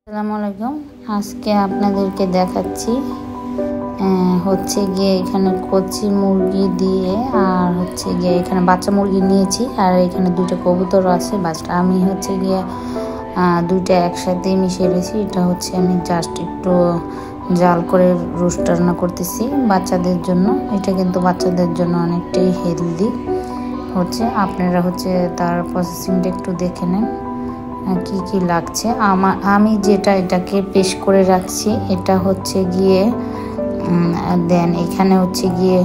আসসালামু আলাইকুম। আজকে আপনাদেরকে দেখাচ্ছি হচ্ছে গিয়ে এখানে কচি মুরগি দিয়ে আর হচ্ছে গিয়ে এখানে বাচ্চা মুরগি নিয়েছি আর এখানে দুটো কবুতর আছে। বাচ্চা আমি হচ্ছে গিয়ে দুইটা একসাথে মিশিয়ে রেখেছি। এটা হচ্ছে আমি জাস্ট একটু জাল করে রোস্ট রান্না করতেছি বাচ্চাদের জন্য। এটা কিন্তু বাচ্চাদের জন্য অনেকটাই হেলদি হচ্ছে। আপনারা হচ্ছে তার প্রসেসিংটা একটু দেখে নেন কি কি লাগছে। আমি যেটা এটাকে পেস্ট করে রাখছি এটা হচ্ছে গিয়ে দেন এখানে হচ্ছে গিয়ে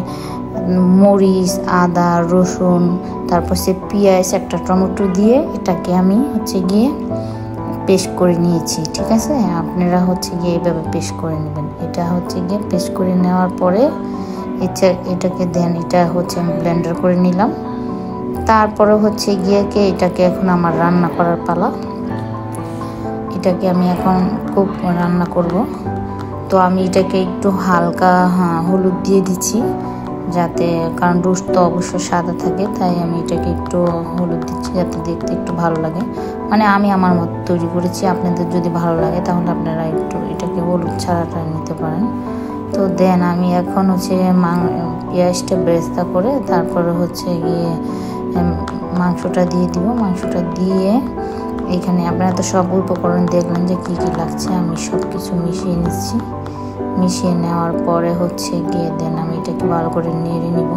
মরিচ, আদা, রসুন, তারপর সে পেঁয়াজ, একটা টমেটো দিয়ে এটাকে আমি হচ্ছে গিয়ে পেস্ট করে নিয়েছি। ঠিক আছে, আপনারা হচ্ছে গিয়ে এইভাবে পেস্ট করে নেবেন। এটা হচ্ছে গিয়ে পেস্ট করে নেওয়ার পরে এটাকে দেন এটা হচ্ছে আমি ব্লেন্ডার করে নিলাম। তারপরে হচ্ছে গিয়ে এটাকে এখন আমার রান্না করার পালা। এটাকে আমি এখন খুব রান্না করব। তো আমি এটাকে একটু হালকা হলুদ দিয়ে দিচ্ছি যাতে, কারণ রোস্ট তো অবশ্য সাদা থাকে, তাই আমি এটাকে একটু হলুদ দিচ্ছি যাতে দেখতে একটু ভালো লাগে। মানে আমি আমার মতো তৈরি করেছি, আপনাদের যদি ভালো লাগে তাহলে আপনারা একটু এটাকে হলুদ ছাড়াটা নিতে পারেন। তো দেন আমি এখন হচ্ছে পেঁয়াজটা বেরেস্তা করে তারপরে হচ্ছে গিয়ে মাংসটা দিয়ে দিব। মাংসটা দিয়ে এখানে আপনারা তো সব উপকরণ দেখলেন যে কী কী লাগছে, আমি সব কিছু মিশিয়ে নিচ্ছি। মিশিয়ে নেওয়ার পরে হচ্ছে গিয়ে দেন আমি এটাকে ভালো করে নেড়ে নিব।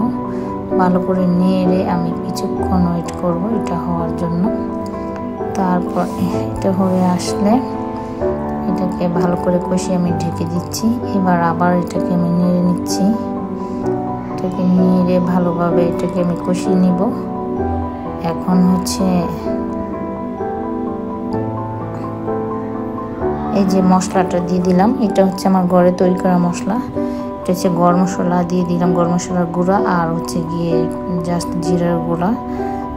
ভালো করে নেড়ে আমি কিছুক্ষণ ওয়েট করব এটা হওয়ার জন্য। তারপর এটা হয়ে আসলে এটাকে ভালো করে কষিয়ে আমি ঢেকে দিচ্ছি। এবার আবার এটাকে আমি নেড়ে নিচ্ছি। এটাকে নেড়ে ভালোভাবে এটাকে আমি কষিয়ে নিব। এখন হচ্ছে এই যে মশলাটা দিয়ে দিলাম, এটা হচ্ছে আমার ঘরে তৈরি করা মশলা। এটা হচ্ছে গরম মশলা দিয়ে দিলাম, গরম মশলার গুঁড়া আর হচ্ছে গিয়ে জাস্ট জিরার গুঁড়া।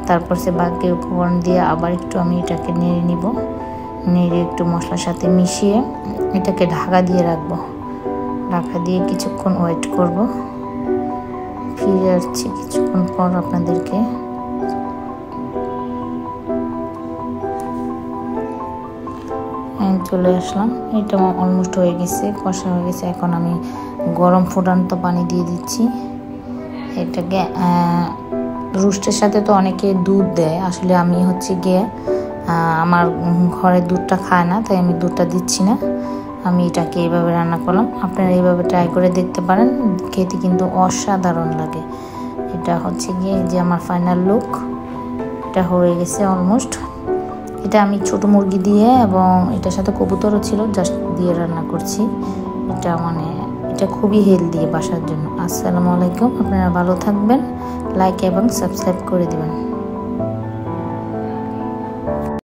তারপর সে বাকি উপকরণ দিয়ে আবার একটু আমি এটাকে নেড়ে নিব। নেড়ে একটু মশলার সাথে মিশিয়ে এটাকে ঢাকা দিয়ে রাখবো। ঢাকা দিয়ে কিছুক্ষণ ওয়েট করব। ফিরে আসছি কিছুক্ষণ পর আপনাদেরকে। চলে আসলাম, এটা অলমোস্ট হয়ে গেছে, কষা হয়ে গেছে। এখন আমি গরম ফুটান্ত পানি দিয়ে দিচ্ছি। এটাকে রোস্টের সাথে তো অনেকে দুধ দেয়, আসলে আমি হচ্ছে গিয়ে আমার ঘরে দুধটা খায় না, তাই আমি দুধটা দিচ্ছি না। আমি এটাকে এইভাবে রান্না করলাম। আপনারা এইভাবে ট্রাই করে দেখতে পারেন, খেতে কিন্তু অসাধারণ লাগে। এটা হচ্ছে গিয়ে যে আমার ফাইনাল লুক, এটা হয়ে গেছে অলমোস্ট। এটা আমি ছোট মুরগি দিয়ে এবং এটার সাথে কবুতরও ছিল জাস্ট দিয়ে রান্না করছি। এটা খুবই হেলদি বাসার জন্য। আসসালামু আলাইকুম। আপনারা ভালো থাকবেন, লাইক এবং সাবস্ক্রাইব করে দিবেন।